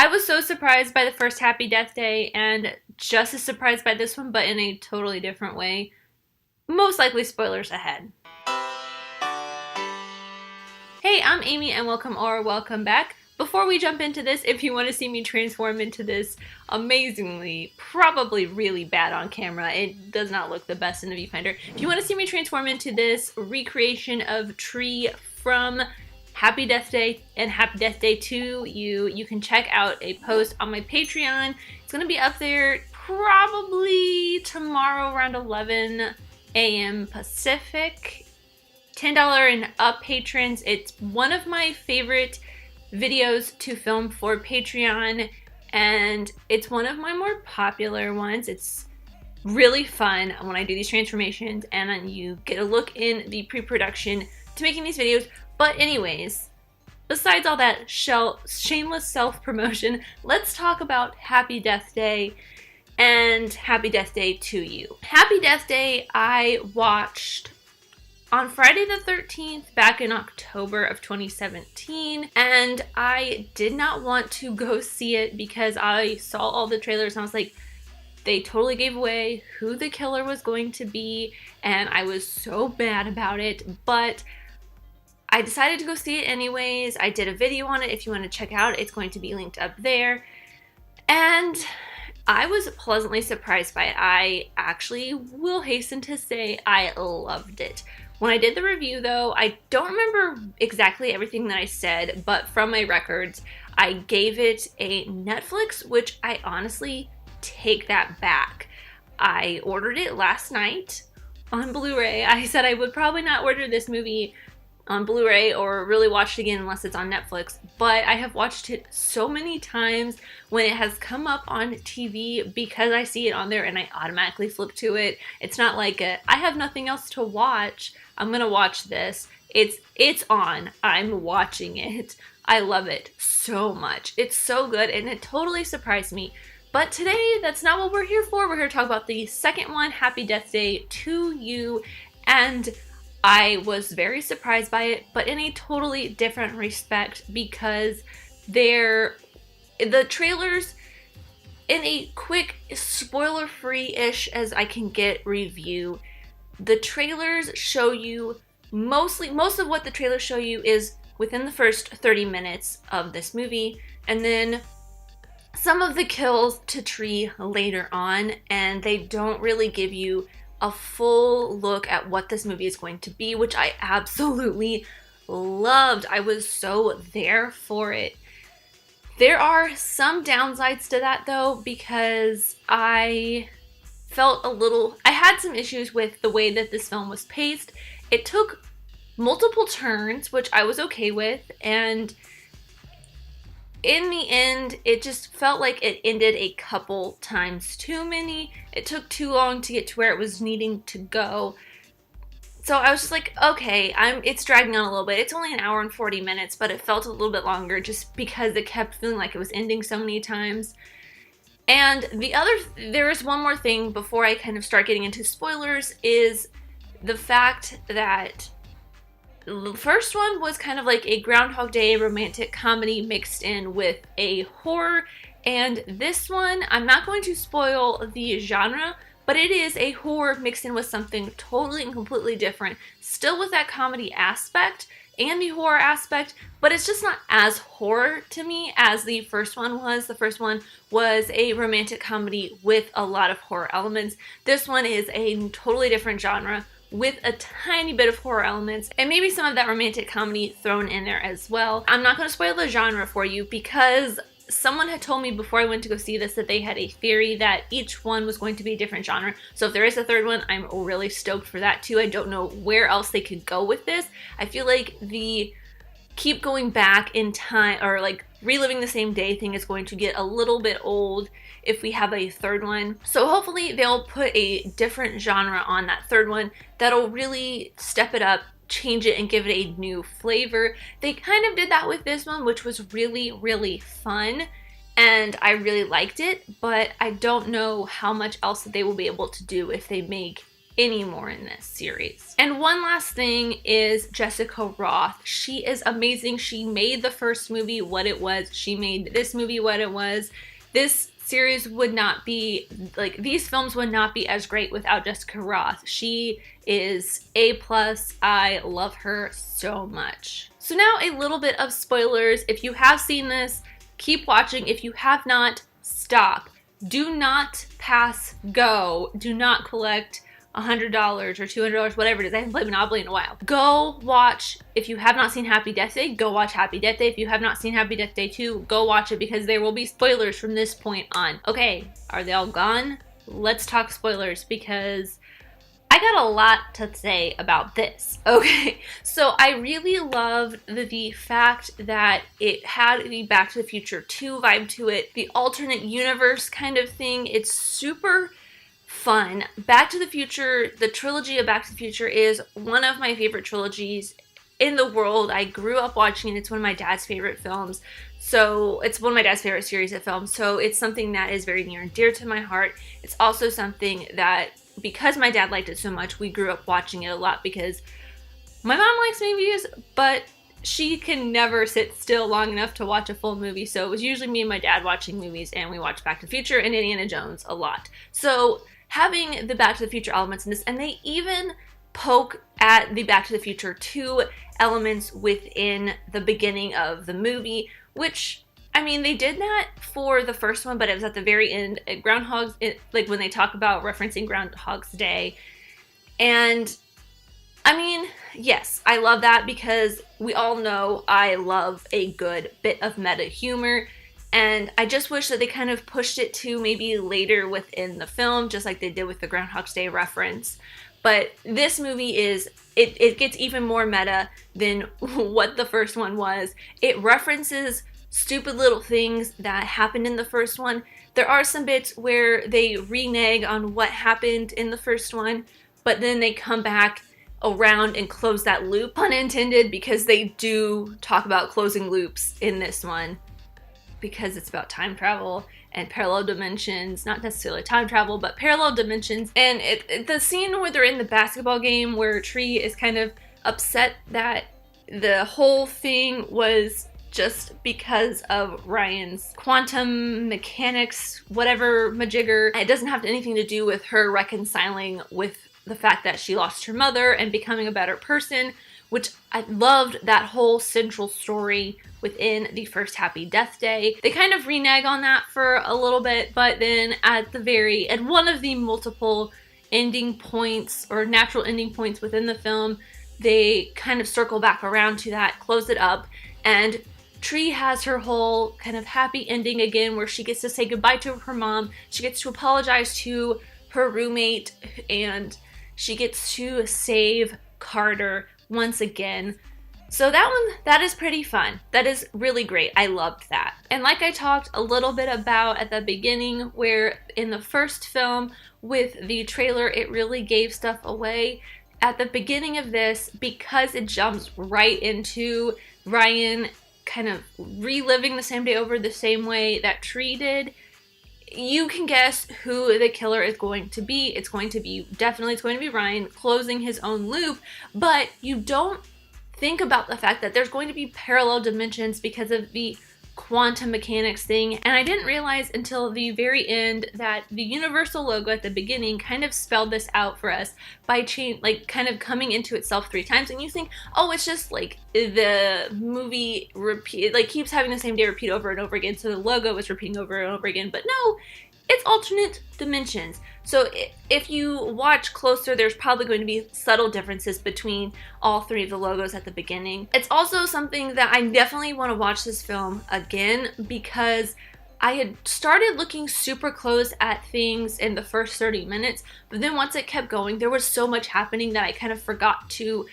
I was so surprised by the first Happy Death Day and just as surprised by this one, but in a totally different way. Most likely spoilers ahead. Hey, I'm Amy and welcome back. Before we jump into this, if you want to see me transform into this amazingly, probably really bad on camera, it does not look the best in the viewfinder. If you want to see me transform into this recreation of Tree from Happy Death Day and Happy Death Day to you can check out a post on my Patreon. It's going to be up there probably tomorrow around 11 a.m. Pacific. $10 and up patrons. It's one of my favorite videos to film for Patreon, and it's one of my more popular ones. It's really fun when I do these transformations, and then you get a look in the pre-production to making these videos. But anyways, besides all that shameless self-promotion, let's talk about Happy Death Day and Happy Death Day to you. Happy Death Day I watched on Friday the 13th, back in October of 2017, and I did not want to go see it because I saw all the trailers and I was like, they totally gave away who the killer was going to be, and I was so bad about it, but I decided to go see it anyways. I did a video on it. If you want to check out, it's going to be linked up there, and I was pleasantly surprised by it. I actually will hasten to say I loved it. When I did the review, though, I don't remember exactly everything that I said, but from my records, I gave it a Netflix, which I honestly take that back. I ordered it last night on Blu-ray. I said I would probably not order this movie on Blu-ray or really watch it again unless it's on Netflix, but I have watched it so many times when it has come up on TV because I see it on there and I automatically flip to it. It's not like I have nothing else to watch, I'm gonna watch this. It's on, I'm watching it. I love it so much. It's so good and it totally surprised me. But today, that's not what we're here for. We're here to talk about the second one, Happy Death Day to You, and I was very surprised by it, but in a totally different respect because the trailers, in a quick spoiler-free-ish as I can get review, the trailers show you most of what the trailers show you is within the first 30 minutes of this movie, and then some of the kills to Tree later on, and they don't really give you a full look at what this movie is going to be, which I absolutely loved. I was so there for it. There are some downsides to that though, because I had some issues with the way that this film was paced. It took multiple turns, which I was okay with, and in the end, it just felt like it ended a couple times too many. It took too long to get to where it was needing to go. So I was just like, okay, it's dragging on a little bit. It's only an hour and 40 minutes, but it felt a little bit longer just because it kept feeling like it was ending so many times. And there is one more thing before I kind of start getting into spoilers, is the fact that the first one was kind of like a Groundhog Day romantic comedy mixed in with a horror, and this one, I'm not going to spoil the genre, but it is a horror mixed in with something totally and completely different, still with that comedy aspect and the horror aspect, but it's just not as horror to me as the first one was. The first one was a romantic comedy with a lot of horror elements. This one is a totally different genre with a tiny bit of horror elements and maybe some of that romantic comedy thrown in there as well. I'm not going to spoil the genre for you because someone had told me before I went to go see this that they had a theory that each one was going to be a different genre. So if there is a third one, I'm really stoked for that too. I don't know where else they could go with this. I feel like the keep going back in time or like reliving the same day thing is going to get a little bit old if we have a third one. So hopefully they'll put a different genre on that third one that'll really step it up, change it, and give it a new flavor. They kind of did that with this one, which was really, really fun, and I really liked it, but I don't know how much else they will be able to do if they make anymore in this series. And one last thing is Jessica Roth. She is amazing. She made the first movie what it was. She made this movie what it was. This series would not be, like, these films would not be as great without Jessica Roth. She is A+. I love her so much. So now a little bit of spoilers. If you have seen this, keep watching. If you have not, stop. Do not pass go. Do not collect $100 or $200, whatever it is. I haven't played Monopoly in a while. Go watch, if you have not seen Happy Death Day, go watch Happy Death Day. If you have not seen Happy Death Day 2, go watch it because there will be spoilers from this point on. Okay, are they all gone? Let's talk spoilers because I got a lot to say about this. Okay, so I really loved the fact that it had the Back to the Future 2 vibe to it, the alternate universe kind of thing. It's super fun. Back to the Future, the trilogy of Back to the Future is one of my favorite trilogies in the world. I grew up watching it. It's one of my dad's favorite films. So it's one of my dad's favorite series of films. So it's something that is very near and dear to my heart. It's also something that, because my dad liked it so much, we grew up watching it a lot because my mom likes movies, but she can never sit still long enough to watch a full movie. So it was usually me and my dad watching movies, and we watched Back to the Future and Indiana Jones a lot. So having the Back to the Future elements in this, and they even poke at the Back to the Future 2 elements within the beginning of the movie, which, I mean, they did that for the first one, but it was at the very end at like when they talk about referencing Groundhog's Day. And I mean, yes, I love that because we all know I love a good bit of meta humor. And I just wish that they kind of pushed it to maybe later within the film, just like they did with the Groundhog's Day reference. But this movie it gets even more meta than what the first one was. It references stupid little things that happened in the first one. There are some bits where they renege on what happened in the first one, but then they come back around and close that loop, pun intended, because they do talk about closing loops in this one. Because it's about time travel and parallel dimensions, not necessarily time travel, but parallel dimensions. And the scene where they're in the basketball game where Tree is kind of upset that the whole thing was just because of Ryan's quantum mechanics, whatever majigger. It doesn't have anything to do with her reconciling with the fact that she lost her mother and becoming a better person, which I loved that whole central story within the first Happy Death Day. They kind of renege on that for a little bit, but then at one of the multiple ending points or natural ending points within the film, they kind of circle back around to that, close it up, and Tree has her whole kind of happy ending again where she gets to say goodbye to her mom, she gets to apologize to her roommate, and she gets to save Carter once again. So that is pretty fun. That is really great. I loved that. And like I talked a little bit about at the beginning, where in the first film with the trailer, it really gave stuff away. At the beginning of this, because it jumps right into Ryan kind of reliving the same day over the same way that Tree did, you can guess who the killer is going to be. It's going to be Ryan closing his own loop, but you don't think about the fact that there's going to be parallel dimensions because of the quantum mechanics thing. And I didn't realize until the very end that the Universal logo at the beginning kind of spelled this out for us by kind of coming into itself 3 times. And you think, oh, it's just like the movie keeps having the same day repeat over and over again, so the logo is repeating over and over again. But no, it's alternate dimensions. So if you watch closer, there's probably going to be subtle differences between all 3 of the logos at the beginning. It's also something that I definitely want to watch this film again, because I had started looking super close at things in the first 30 minutes, but then once it kept going, there was so much happening that I kind of forgot to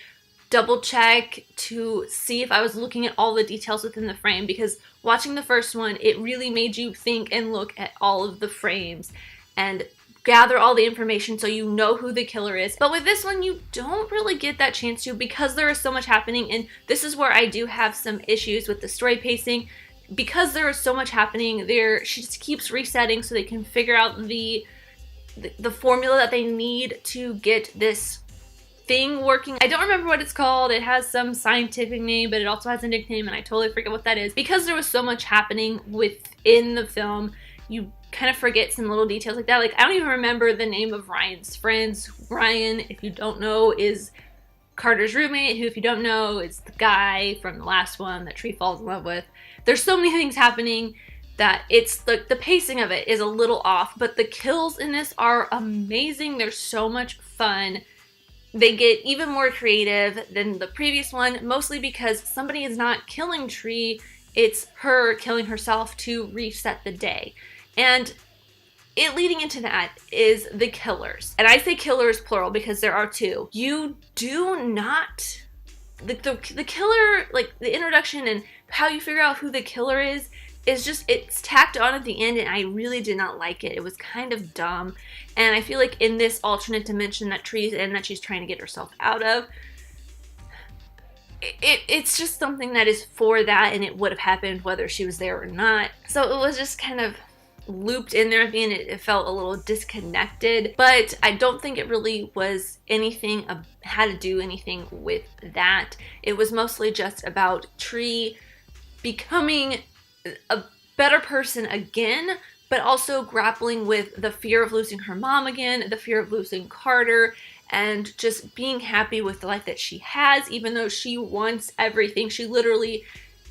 double check to see if I was looking at all the details within the frame, because watching the first one, it really made you think and look at all of the frames and gather all the information so you know who the killer is. But with this one, you don't really get that chance to, because there is so much happening, and this is where I do have some issues with the story pacing. Because there is so much happening there, she just keeps resetting so they can figure out the the formula that they need to get this thing working. I don't remember what it's called. It has some scientific name, but it also has a nickname, and I totally forget what that is. Because there was so much happening within the film, you kind of forget some little details like that. Like, I don't even remember the name of Ryan's friends. Ryan, if you don't know, is Carter's roommate, who, if you don't know, is the guy from the last one that Tree falls in love with. There's so many things happening that it's like the pacing of it is a little off, but the kills in this are amazing. They're so much fun. They get even more creative than the previous one, mostly because somebody is not killing Tree, it's her killing herself to reset the day. And it leading into that is the killers. And I say killers plural because there are two. You do not... The killer, like the introduction and how you figure out who the killer is just, it's tacked on at the end, and I really did not like it. It was kind of dumb. And I feel like in this alternate dimension that Tree's in, that she's trying to get herself out of, it's just something that is for that, and it would have happened whether she was there or not. So it was just kind of looped in there at the end. It felt a little disconnected, but I don't think it really was anything, had to do anything with that. It was mostly just about Tree becoming a better person again, but also grappling with the fear of losing her mom again, the fear of losing Carter, and just being happy with the life that she has, even though she wants everything. She literally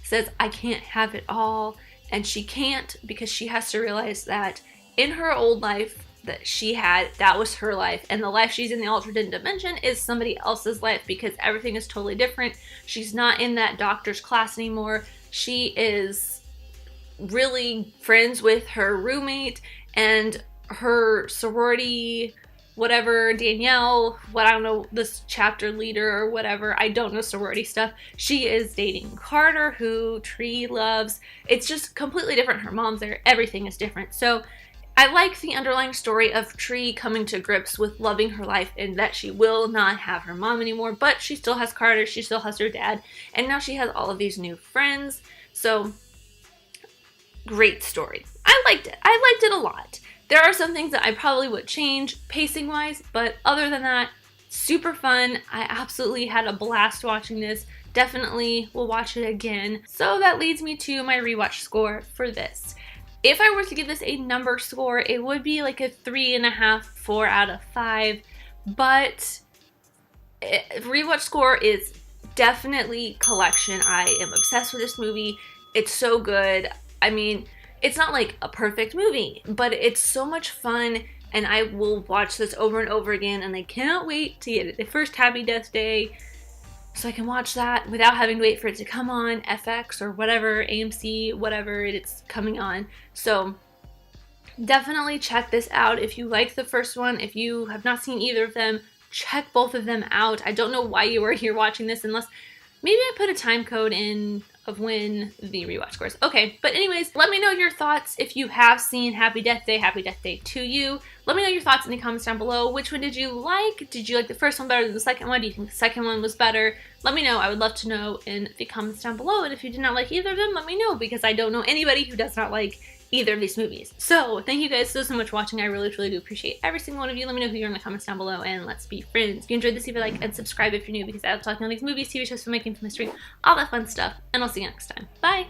says, I can't have it all, and she can't, because she has to realize that in her old life that she had, that was her life, and the life she's in the alternate dimension is somebody else's life, because everything is totally different. She's not in that doctor's class anymore. She is really friends with her roommate and her sorority, whatever, Danielle, I don't know, this chapter leader or whatever, I don't know sorority stuff. She is dating Carter, who Tree loves. It's just completely different. Her mom's there. Everything is different. So I like the underlying story of Tree coming to grips with loving her life and that she will not have her mom anymore, but she still has Carter, she still has her dad, and now she has all of these new friends. So great story. I liked it. I liked it a lot. There are some things that I probably would change pacing wise, but other than that, super fun. I absolutely had a blast watching this. Definitely will watch it again. So that leads me to my rewatch score for this. If I were to give this a number score, it would be like a 3.5, 4 out of 5, but rewatch score is definitely collection. I am obsessed with this movie. It's so good. I mean, it's not like a perfect movie, but it's so much fun, and I will watch this over and over again, and I cannot wait to get the first Happy Death Day so I can watch that without having to wait for it to come on FX or whatever, AMC, whatever it's coming on. So definitely check this out if you like the first one. If you have not seen either of them, check both of them out. I don't know why you are here watching this unless maybe I put a time code in of when the rewatch scores. Okay, but anyways, let me know your thoughts if you have seen Happy Death Day to you. Let me know your thoughts in the comments down below. Which one did you like? Did you like the first one better than the second one? Do you think the second one was better? Let me know. I would love to know in the comments down below. And if you did not like either of them, let me know, because I don't know anybody who does not like either of these movies. So thank you guys so much for watching. I really truly do appreciate every single one of you. Let me know who you're in the comments down below, and let's be friends. If you enjoyed this, leave a like and subscribe if you're new, because I love talking about these movies, TV shows, filmmaking, film history, all that fun stuff. And I'll see you next time. Bye!